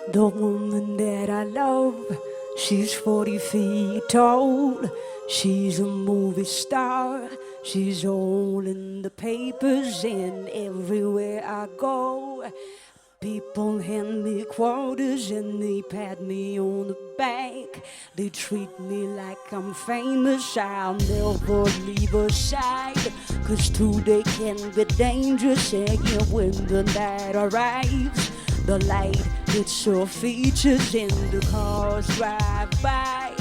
The woman that I love, she's 40 feet tall. She's a movie star. She's all in the papers and everywhere I go. People hand me quarters and they pat me on the back. They treat me like I'm famous. I'll never leave her side, 'cause today can be dangerous. And when the night arrives, the light hits her features and the cars drive by,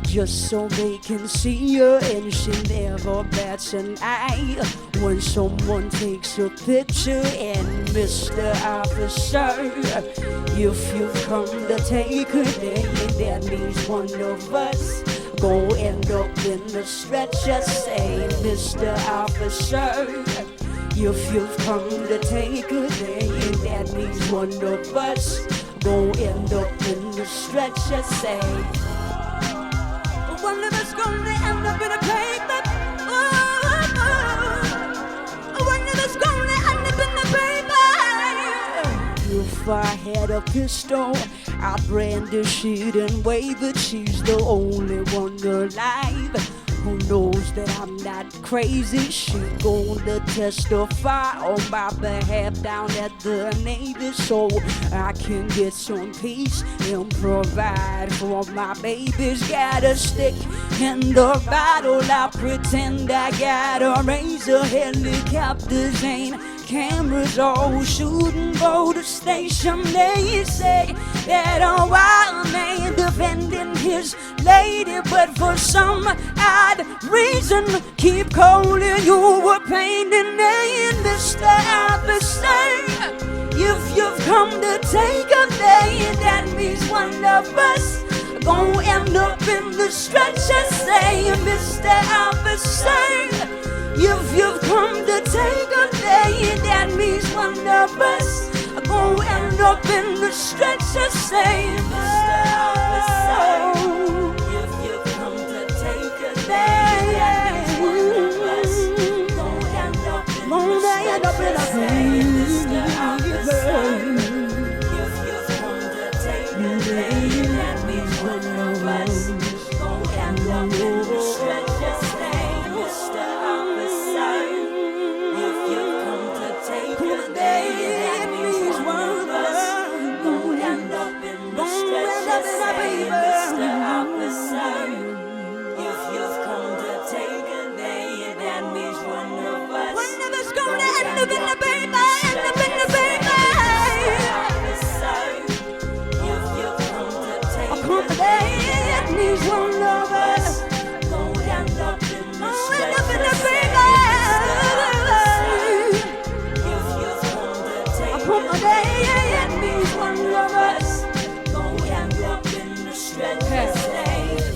just so they can see her, and she never bats an eye when someone takes a picture. And Mr. Officer, if you've come to take her, then that means one of us gon' end up in the stretcher. Say, Mr. Officer, if you've come to take her, then that means one of us gon' end up in the stretcher. Say, one of us gonna end up in a paper. One of us gonna end up in the paper. If I had a pistol, I'd brandish it and wave it. She's the only one alive who knows that I'm not crazy. She gonna testify on my behalf down at the Navy, so I can get some peace and provide for my babies. Got a stick in the bottle, I pretend I got a razor. Helicopters ain't cameras, all shooting for the station. They say that a wild man defending his lady, but for some odd reason keep calling you a pain in the end. Mr. Officer, if you've come to take a day, that means one of us gon' end up in the stretcher. Say, Mr. Officer, if you've come to take a day, that means one of us gon' end up in the stretcher. Say, Mr. Officer, if you've come to take a day, that means one of us gon' end up in the stretcher. Say, Mr. Officer, if you've come to take a day, that means one of us gon' end up in the stretcher. Say, Mr. Officer, if you've come to take a day, that means one of us gon' end up in the stretcher. Say, Mr. Officer, if you've come to take a day, that means one of us gonna end up in the paper, end up in the paper. Officer, if you've come to take a day, that means one of us gon' end up in the stretcher.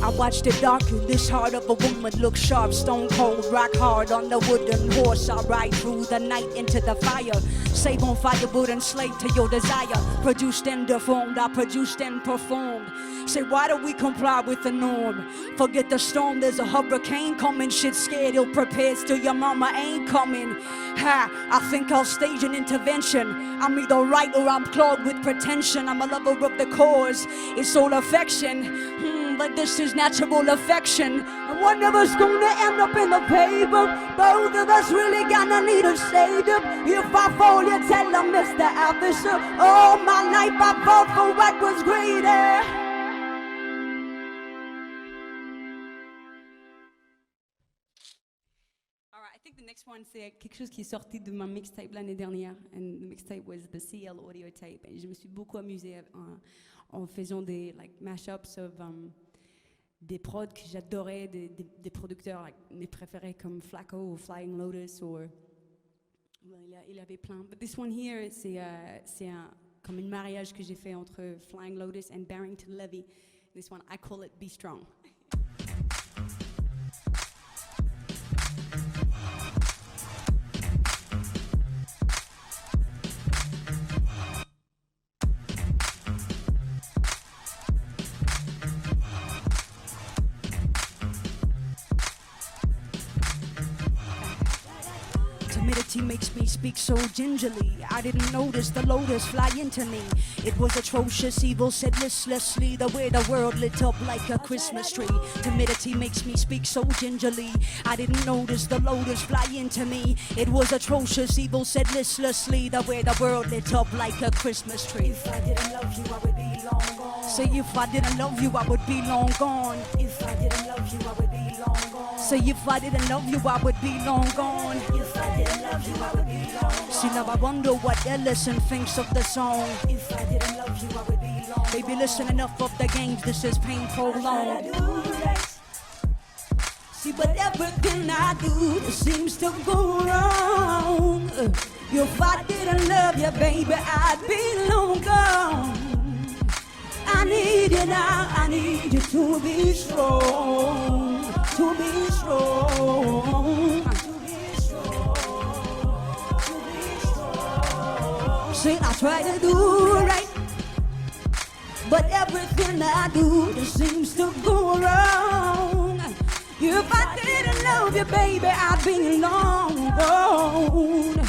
I watched the darken this heart of a woman look sharp, stone cold, rock hard on the wooden horse. I ride through the night into the fire, save on firewood and slave to your desire. Produced and deformed, I produced and performed. Say, why do we comply with the norm? Forget the storm, there's a hurricane coming. Shit scared, ill prepared, still your mama ain't coming. Ha, I think I'll stage an intervention. I'm either right or I'm clogged with pretension. I'm a lover of the cause, it's all affection. But this is natural affection. And one of us gonna end up in the paper. Both of us really gonna need a saved-up. If I fall, you tell them, Mr. Officer, all my life I fought for what was greater. I think the next one, c'est quelque chose qui est sorti de ma mixtape l'année dernière. And the mixtape was the CL audio tape. Et je me suis beaucoup amusée en faisant des mashups of des prods que j'adorais, des producteurs mes préférés comme Flacco ou Flying Lotus. Il avait plein. But this one here, c'est comme un mariage que j'ai fait entre Flying Lotus and Barrington Levy. This one, I call it Be Strong. Timidity makes me speak so gingerly. I didn't notice the lotus fly into me. It was atrocious, evil said listlessly, the way the world lit up like a Christmas tree. Timidity makes me speak so gingerly. I didn't notice the lotus fly into me. It was atrocious, evil said listlessly, the way the world lit up like a Christmas tree. If I didn't love you, I would be long gone. Say if I didn't love you, I would be long gone. If I didn't love you, I would be long gone. Say if I didn't love you, I would be long gone. If I didn't love you, I would be long gone. See now I wonder what Ellison thinks of the song. If I didn't love you, I would be long gone. Baby, listen, enough of the games, this is pain prolonged. See, but everything I do seems to go wrong. If I didn't love you, baby, I'd be long gone. I need you now, I need you to be strong, to be strong, to be strong, to be strong. See, I try to do right, but everything I do just seems to go wrong. If I didn't love you, baby, I'd be long gone.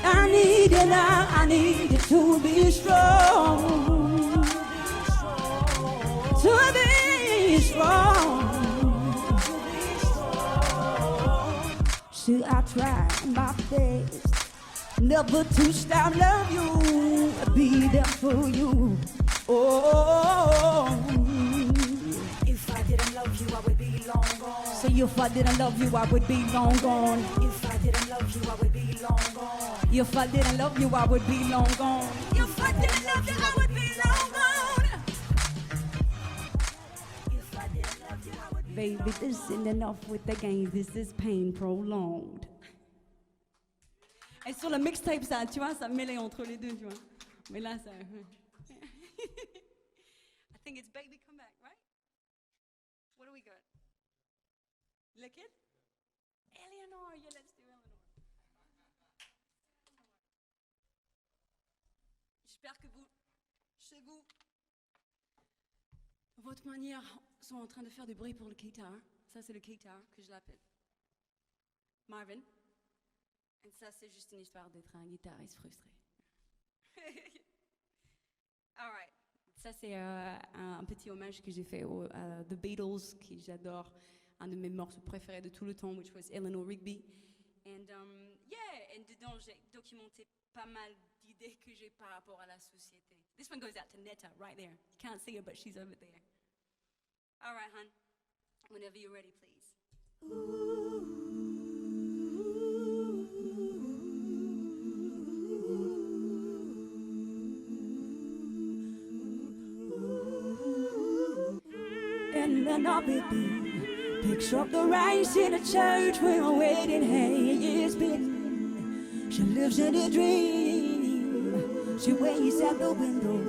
I need you now, I need you to be strong, to be strong. See, I try my best never to stop love you, be there for you. Oh, if I didn't love you, I would be long gone. so if I didn't love you, I would be long gone. If I didn't love you, I would be long gone. If I didn't love you, I would be long gone. If I didn't love you, I would be long gone. If I didn't love you, I would be Baby, this isn't enough with the games, this is pain prolonged. Et sur le mixtape, ça, tu vois, ça mêlait entre les deux, tu vois. Mais là, ça... I think it's Baby Come Back, right? What do we got? Lick it? Eleanor, yeah, let's do Eleanor. J'espère que vous, chez vous, votre manière, sont en train de faire du bruit pour le guitare. Ça, c'est le guitare que je l'appelle Marvin. Et ça, c'est juste une histoire d'être un guitariste frustré. All right. Ça, c'est un petit hommage que j'ai fait aux The Beatles, que j'adore, un de mes morceaux préférés de tout le temps, which was Eleanor Rigby. And yeah, et dedans, j'ai documenté pas mal d'idées que j'ai par rapport à la société. This one goes out to Netta, right there. You can't see her, but she's over there. All right, hon. Whenever you're ready, please. And Eleanor Rigby picks up the rice in a church where a wedding has been. She lives in a dream. She waits at the window.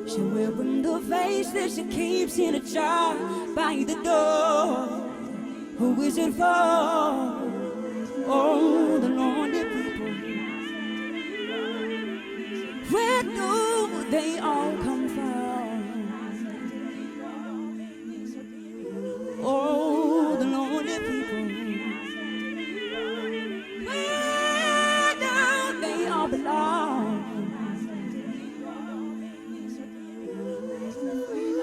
She wearing the face that she keeps in a jar by the door. Who is it for? Oh, the lonely people. Where do they all come from? Oh, the lonely people. Where do they all belong?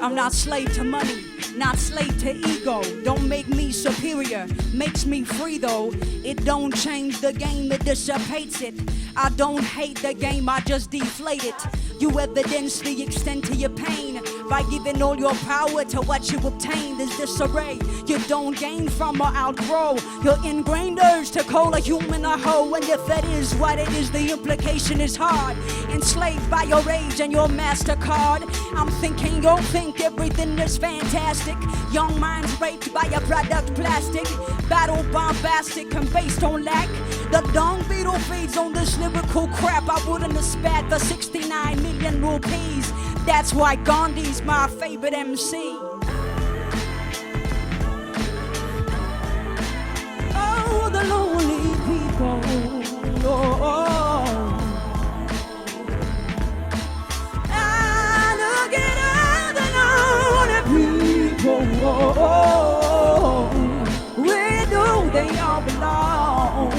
I'm not slave to money, not slave to ego. Don't make me superior, makes me free though. It don't change the game, it dissipates it. I don't hate the game, I just deflate it. You evidence the extent of your pain by giving all your power to what you obtain. There's disarray you don't gain from or outgrow. Your ingrained urge to call a human a hoe. And if that is what it is, the implication is hard. Enslaved by your rage and your MasterCard. I'm thinking you'll think everything is fantastic. Young minds raped by a product plastic. Battle bombastic and based on lack. The dung beetle feeds on this lyrical crap. I wouldn't have spat for 69 million rupees. That's why Gandhi's my favorite MC. Oh, the lonely people. Oh. And look at all the lonely people. Oh. Where do they all belong?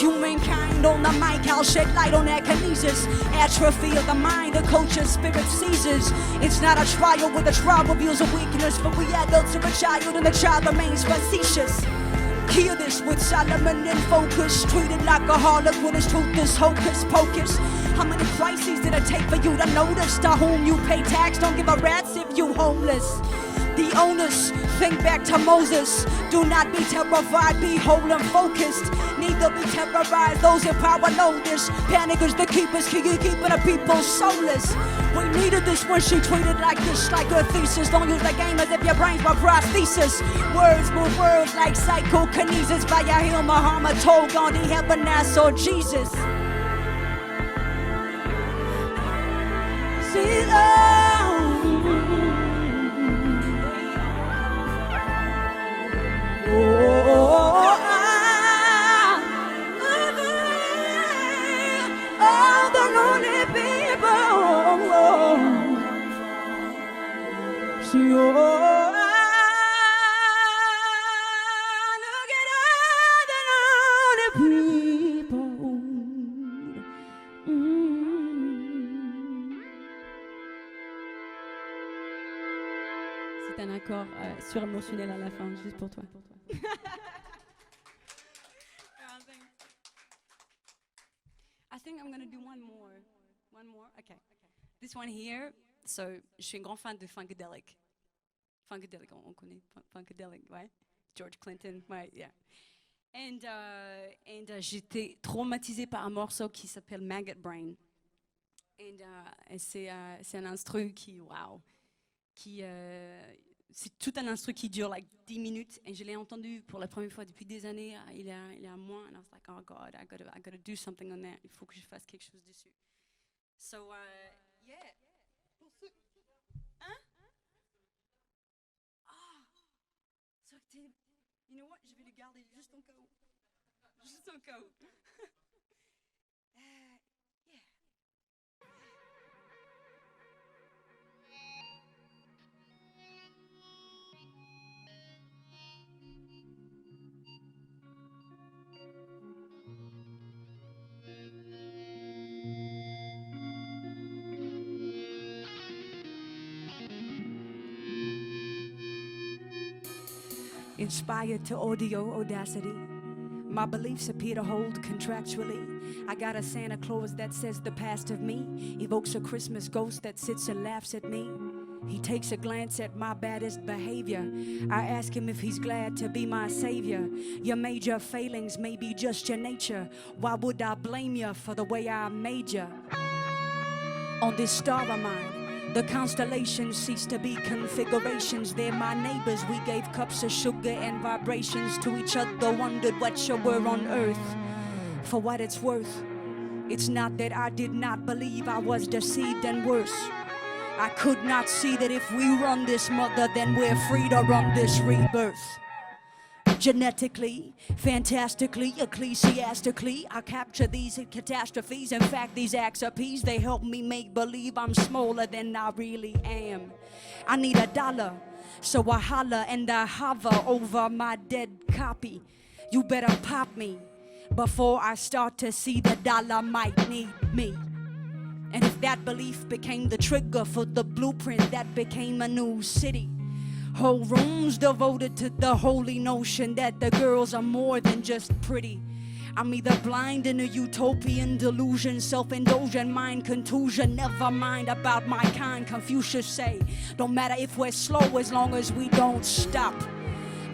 Humankind on the mic, I'll shed light on that kinesis. Atrophy of the mind, the culture, spirit seizes. It's not a trial where the trial reveals a weakness, but we adults are a child and the child remains facetious. Hear this with Solomon and focus. Treated like a harlot when his truth is hocus pocus. How many crises did it take for you to notice? To whom you pay tax, don't give a rat's if you homeless. The onus, think back to Moses. Do not be terrified, be whole and focused. Neither be terrorized, those in power know this. Panic is the keepers, keeping the people soulless. We needed this when she treated like this, like her thesis. Don't use the game as if your brains were prosthesis. Words move words like psychokinesis. Via him, Muhammad told Gandhi, heaven, I saw Jesus. See, the lonely people. See, look at all the lonely people. C'est un accord surémotionnel à la fin, juste pour toi. I think I'm gonna do one more. One more? Okay. This one here. So, je suis un grand fan de Funkadelic. Funkadelic, on connaît Funkadelic, ouais. George Clinton, ouais, yeah. And j'étais traumatisée par un morceau qui s'appelle Maggot Brain. And c'est un instru qui, wow, c'est tout un instru qui dure like 10 minutes. Et je l'ai entendu pour la première fois depuis des années. Il est à moi. And I was like, oh God, I gotta do something on that. Il faut que je fasse quelque chose dessus. So, yeah. Hein? Ah! So, you know what? Je vais le garder juste au cas où. Juste au cas où. Yeah. Inspired to audio audacity. My beliefs appear to hold contractually. I got a Santa Claus that says the past of me evokes a Christmas ghost that sits and laughs at me. He takes a glance at my baddest behavior. I ask him if he's glad to be my savior. Your major failings may be just your nature. Why would I blame you for the way I made you? On this star of mine, the constellations cease to be configurations. They're my neighbors. We gave cups of sugar and vibrations to each other. Wondered what you were on earth. For what it's worth, it's not that I did not believe I was deceived and worse. I could not see that if we run this mother, then we're free to run this rebirth. Genetically, fantastically, ecclesiastically, I capture these catastrophes. In fact, these acts of peace, they help me make believe I'm smaller than I really am. I need $1, so I holler and I hover over my dead copy. You better pop me before I start to see the dollar might need me. And if that belief became the trigger for the blueprint, that became a new city. Whole rooms devoted to the holy notion that the girls are more than just pretty. I'm either blind in a utopian delusion, self-indulgent mind contusion. Never mind about my kind, Confucius say. Don't matter if we're slow as long as we don't stop.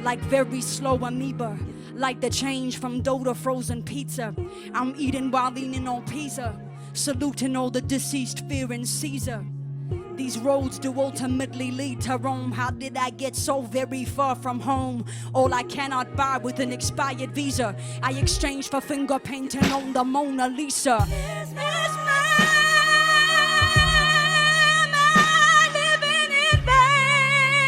Like very slow amoeba, like the change from dough to frozen pizza. I'm eating while leaning on pizza, saluting all the deceased fearing Caesar. These roads do ultimately lead to Rome. How did I get so very far from home? All I cannot buy with an expired visa, I exchange for finger painting on the Mona Lisa. Is this man living in vain?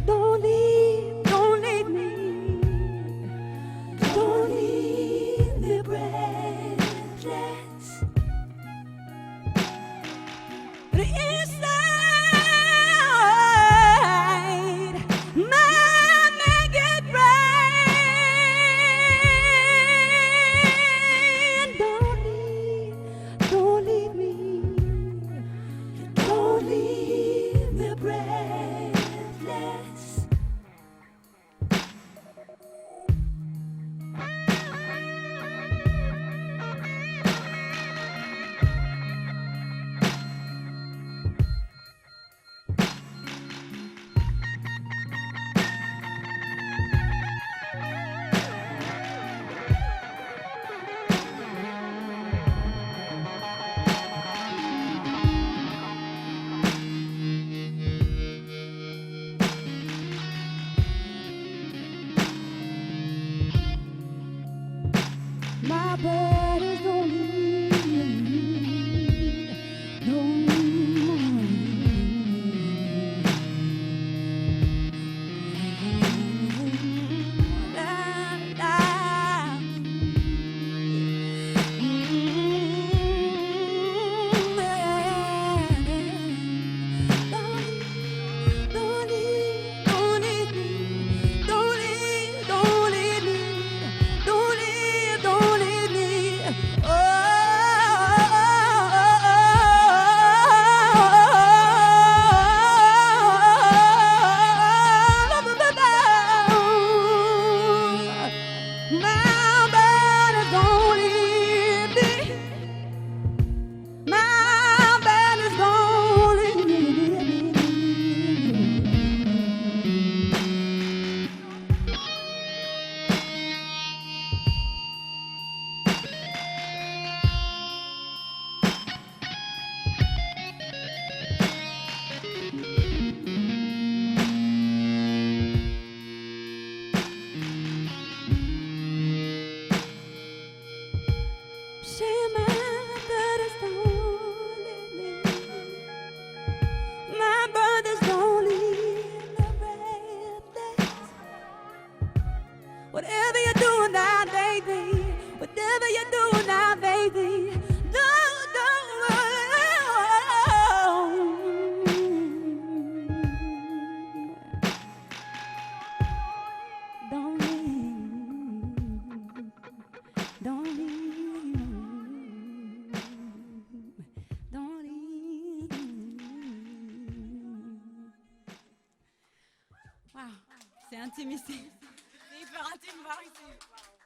Don't leave me. Don't leave me breathless. Inside my maggot brain. My body's don't need no more. Whatever you do now, baby. Whatever you do now, baby. Don't leave. Don't leave. Don't leave. Wow, c'est intimiste. C'est hyper intime, voir ici.